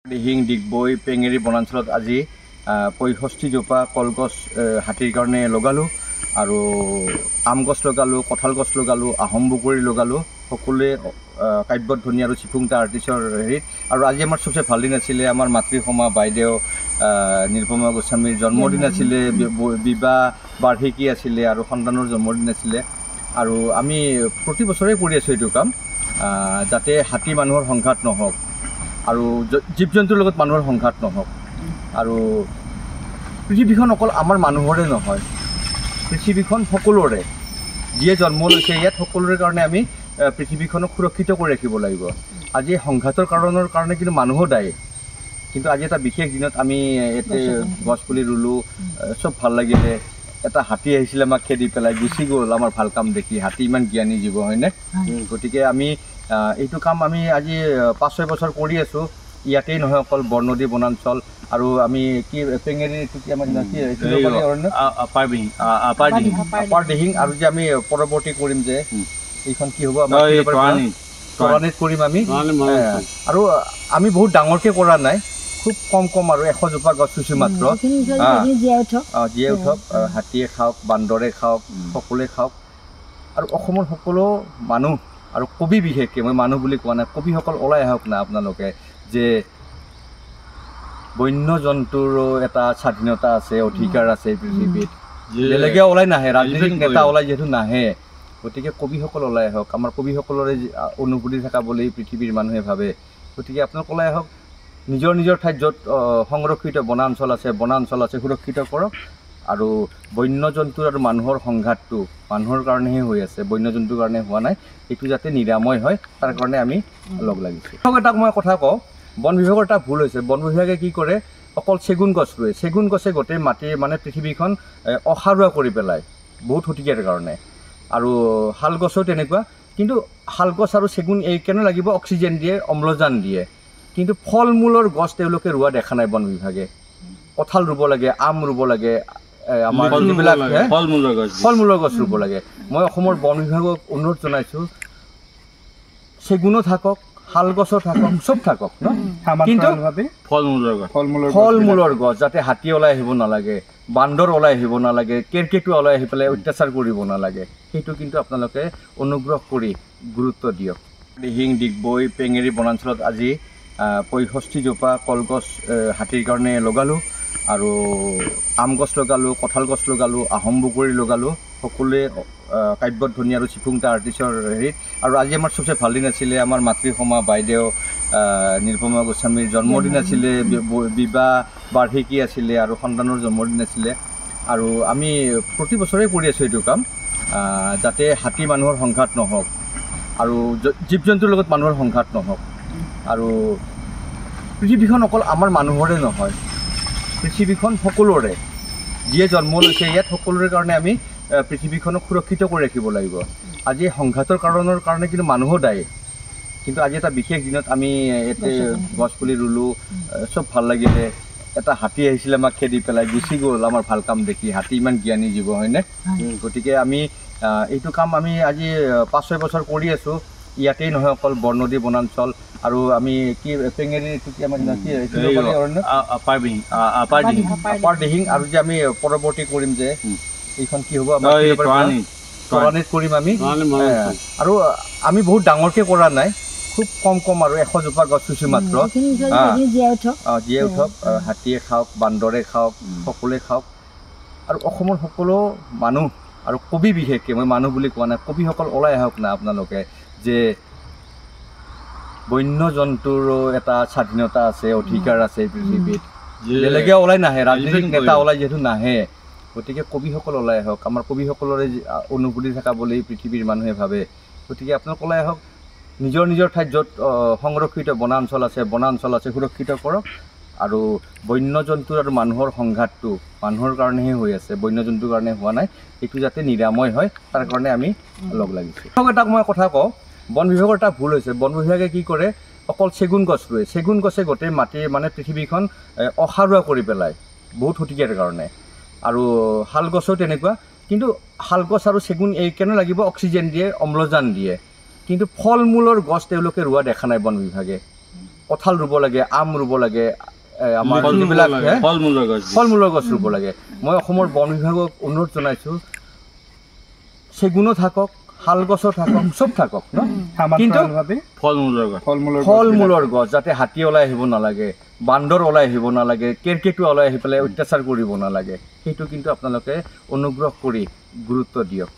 দিহিং ডিগবৈ পেঙেৰি বনাঞ্চলত আজি ৬৫ জোপা কলগছ হাতীৰ কাৰণে লগালোঁ আৰু আম গছ লগালোঁ, কঁঠাল গছ লগালোঁ, আহোম বগৰী লগালোঁ। সকলোৱে কাব্যত ধুনীয়া আৰু চিফুংটা আৰ্টিষ্টৰ হেৰিত। আৰু আজি আমাৰ চবচে ভাল দিন আছিলে, আমাৰ মাতৃসমা বাইদেউ নিৰুপমা গোস্বামীৰ জন্মদিন আছিলে, বিবাহ বাৰ্ষিকী আছিলে আৰু সন্তানৰ জন্মদিন আছিলে। আৰু আমি প্ৰতি বছৰে কৰি আছোঁ এইটো কাম, যাতে হাতী মানুহৰ সংঘাত নহওক আৰু জীৱ জন্তুৰ লগত মানুহৰ সংঘাত নহওক। আৰু পৃথিৱীখন অকল আমাৰ মানুহৰে নহয়, পৃথিৱীখন সকলোৰে। যিয়ে জন্ম লৈছে ইয়াত সকলোৰে কাৰণে আমি পৃথিৱীখনক সুৰক্ষিত কৰি ৰাখিব লাগিব। আজি সংঘাতৰ কাৰণৰ কাৰণে কিন্তু মানুহো দায়ী। কিন্তু আজি এটা বিশেষ দিনত আমি ইয়াতে গছপুলি ৰুলোঁ, চব ভাল লাগিলে। এটা হাতী আহিছিলে, আমাক খেদি পেলাই গুচি গ'ল আমাৰ ভাল কাম দেখি। হাতী ইমান জ্ঞানী জীৱ হয়নে? গতিকে আমি এইটো কাম আমি আজি ৫-৬ বছৰ কৰি আছোঁ। ইয়াতেই নহয়, অকল বৰনদী বনাঞ্চল আৰু আমি কি পেঙেৰি আপাৰ দিহিং আৰু যে আমি পৰৱৰ্তী কৰিম যে এইখন কি হ'ব আমাৰ তৰাণীত কৰিম আমি। আৰু আমি বহুত ডাঙৰকৈ কৰা নাই, খুব কম আৰু ১০০ জোপা গছ ৰুইছোঁ মাত্ৰ। জীয়াই উঠক, হাতীয়ে খাওক, বান্দৰে খাওক, সকলোৱে খাওক। আৰু অসমৰ সকলো মানুহ আৰু কবি, বিশেষকৈ মই মানুহ বুলি কোৱা নাই, কবিসকল ওলাই আহক না আপোনালোকে, যে বন্য জন্তুৰো এটা স্বাধীনতা আছে, অধিকাৰ আছে পৃথিৱীত। বেলেগে ওলাই নাহে, ৰাজনৈতিক নেতা ওলাই যিহেতু নাহে, গতিকে কবিসকল ওলাই আহক। আমাৰ কবিসকলৰে অনুভূতি থকা বুলি পৃথিৱীৰ মানুহে ভাবে। গতিকে আপোনালোক ওলাই আহক, নিজৰ নিজৰ ঠাইত য'ত সংৰক্ষিত বনাঞ্চল আছে সুৰক্ষিত কৰক। আৰু বন্য জন্তু আৰু মানুহৰ সংঘাতটো মানুহৰ কাৰণেহে হৈ আছে, বন্য জন্তুৰ কাৰণে হোৱা নাই। এইটো যাতে নিৰাময় হয়, তাৰ কাৰণে আমি লগ লাগিছোঁ। এটাক মই কথা কওঁ, বন বিভাগৰ এটা ভুল হৈছে। বন বিভাগে কি কৰে, অকল চেগুন গছ ৰুৱে। চেগুন গছে গোটেই মাটিৰ পৃথিৱীখন অসাৰুৱা কৰি পেলায়, বহুত শতিকাৰ কাৰণে। আৰু শাল গছো তেনেকুৱা। কিন্তু শাল গছ আৰু চেগুন এই কেনে লাগিব, অক্সিজেন দিয়ে, অম্লজান দিয়ে। কিন্তু ফল মূলৰ গছ তেওঁলোকে ৰোৱা দেখা নাই বন বিভাগে। কঁঠাল ৰুব লাগে, আম ৰুব লাগে, আমাৰ যিবিলাক ফল মূলৰ গছ ৰুব লাগে। মই অসমৰ বন বিভাগক অনুৰোধ জনাইছোঁ, চেগুনো থাকক, শাল গছো থাকক, চব থাকক ন, কিন্তু ফল মূলৰ গছ যাতে হাতী ওলাই আহিব নালাগে, বান্দৰ ওলাই আহিব নালাগে, কেৰ্কেটুৱা ওলাই আহি পেলাই অত্যাচাৰ কৰিব নালাগে। সেইটো কিন্তু আপোনালোকে অনুগ্ৰহ কৰি গুৰুত্ব দিয়ক। দিহিং ডিগবৈ পেঙেৰি বনাঞ্চলত আজি ৬৫ জোপা কলগছ হাতীৰ কাৰণে লগালোঁ আৰু আম গছ লগালোঁ, কঁঠাল গছ লগালোঁ, আহোম বগৰী লগালোঁ। সকলোৱে কাব্যত ধুনীয়া আৰু চিফুংটা আৰ্টিষ্টৰ হেৰিত। আৰু আজি আমাৰ চবচে ভাল দিন আছিলে, আমাৰ মাতৃসমা বাইদেউ নিৰুপমা গোস্বামীৰ জন্মদিন আছিলে, বিবাহ বাৰ্ষিকী আছিলে আৰু সন্তানৰ জন্মদিন আছিলে। আৰু আমি প্ৰতি বছৰে কৰি আছোঁ এইটো কাম, যাতে হাতী মানুহৰ সংঘাত নহওক আৰু জীৱ জন্তুৰ লগত মানুহৰ সংঘাত নহওক। আৰু পৃথিৱীখন অকল আমাৰ মানুহৰে নহয়, পৃথিৱীখন সকলোৰে। যিয়ে জন্ম লৈছে ইয়াত সকলোৰে কাৰণে আমি পৃথিৱীখনক সুৰক্ষিত কৰি ৰাখিব লাগিব। আজি সংঘাতৰ কাৰণৰ কাৰণে কিন্তু মানুহো দায়ী। কিন্তু আজি এটা বিশেষ দিনত আমি ইয়াতে গছপুলি ৰুলোঁ, চব ভাল লাগিলে। এটা হাতী আহিছিলে, আমাক খেদি পেলাই গুচি গ'ল আমাৰ ভাল কাম দেখি। হাতী ইমান জ্ঞানী জীৱ হয়নে? গতিকে আমি এইটো কাম আমি আজি ৫-৬ বছৰ কৰি আছোঁ। ইয়াতেই নহয়, অকল বৰনদী বনাঞ্চল আৰু আমি কি পেঙেৰি আপাৰ দিহিং আৰু যে আমি পৰৱৰ্তী কৰিম যে এইখন কি হ'ব আমাৰ তৰাণীত কৰিম আমি। আৰু আমি বহুত ডাঙৰকৈ কৰা নাই, খুব কম আৰু ১০০ জোপা গছ ৰুইছোঁ মাত্ৰ। জীয়াই উঠক, হাতীয়ে খাওক, বান্দৰে খাওক, সকলোৱে খাওক। আৰু অসমৰ সকলো মানুহ আৰু কবি, বিশেষকৈ মই মানুহ বুলি কোৱা নাই, কবিসকল ওলাই আহক না আপোনালোকে, যে বন্য জন্তুৰো এটা স্বাধীনতা আছে, অধিকাৰ আছে পৃথিৱীত। বেলেগে ওলাই নাহে, ৰাজনৈতিক নেতা ওলাই যিহেতু নাহে, গতিকে কবিসকল ওলাই আহক। আমাৰ কবিসকলৰে অনুভূতি থকা বুলি পৃথিৱীৰ মানুহে ভাবে। গতিকে আপোনালোক ওলাই আহক, নিজৰ নিজৰ ঠাইত য'ত সংৰক্ষিত বনাঞ্চল আছে সুৰক্ষিত কৰক। আৰু বন্য জন্তু আৰু মানুহৰ সংঘাতটো মানুহৰ কাৰণেহে হৈ আছে, বন্য জন্তুৰ কাৰণে হোৱা নাই। এইটো যাতে নিৰাময় হয়, তাৰ কাৰণে আমি লগ লাগিছোঁ। এটাক মই কথা কওঁ, বন বিভাগৰ এটা ভুল হৈছে। বন বিভাগে কি কৰে, অকল চেগুন গছ ৰুৱে। চেগুন গছে গোটেই মাটিৰ পৃথিৱীখন অসাৰুৱা কৰি পেলায়, বহুত শতিকাৰ কাৰণে। আৰু শাল গছো তেনেকুৱা। কিন্তু শাল গছ আৰু চেগুন এই কেনে লাগিব, অক্সিজেন দিয়ে, অম্লজান দিয়ে। কিন্তু ফল মূলৰ গছ তেওঁলোকে ৰোৱা দেখা নাই বন বিভাগে। কঁঠাল ৰুব লাগে, আম ৰুব লাগে, আমাৰ লিচু ৰুব যিবিলাক লাগে, ফল-মূলৰ গছ। ফল-মূলৰ গছ ৰুব লাগে। মই অসমৰ বন বিভাগক অনুৰোধ জনাইছোঁ, চেগুনো থাকক, শাল গছো থাকক, চব থাকক ন, কিন্তু ফল-মূলৰ গছ। ফল-মূলৰ গছ, যাতে হাতী ওলাই আহিব নালাগে, বান্দৰ ওলাই আহিব নালাগে, কেৰ্কেটুৱা ওলাই আহি পেলাই অত্যাচাৰ কৰিব নালাগে, সেইটো কিন্তু আপোনালোকে অনুগ্ৰহ কৰি গুৰুত্ব দিয়ক।